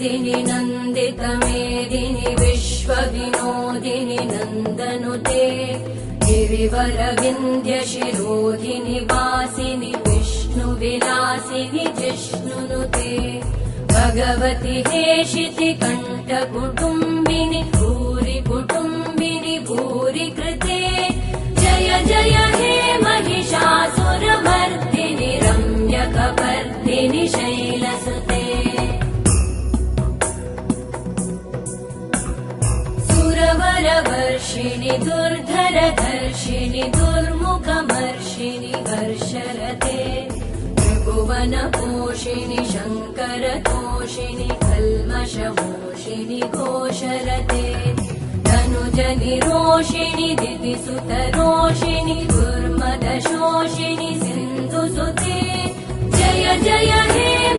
मेदिनि नन्दितमेदिनि विश्वविनोदिनि नन्दनुते गिरिवरविन्द्यशिरोधिनि वासिनि विष्णुविलासिनि जिष्णुनुते भगवति हेशिति कण्ठकुटुम्बिनि भूरि कुटुम्बिनि भूरि कृते जय जय हे महिषासुरमर्दिनि रम्यकपर्दिनि शैलसुते सुरवरवर्षिणि दुर्धरधर्षिणि दुर्मुखमर्षिणि हर्षरते त्रिभुवनपोषिणि शङ्करतोषिणि कल्मषमोषिणि घोषरते धनुजनिरोषिणि दितिसुतरोषिणि दुर्मदशोषिणि सिन्धुसुते जय जय हे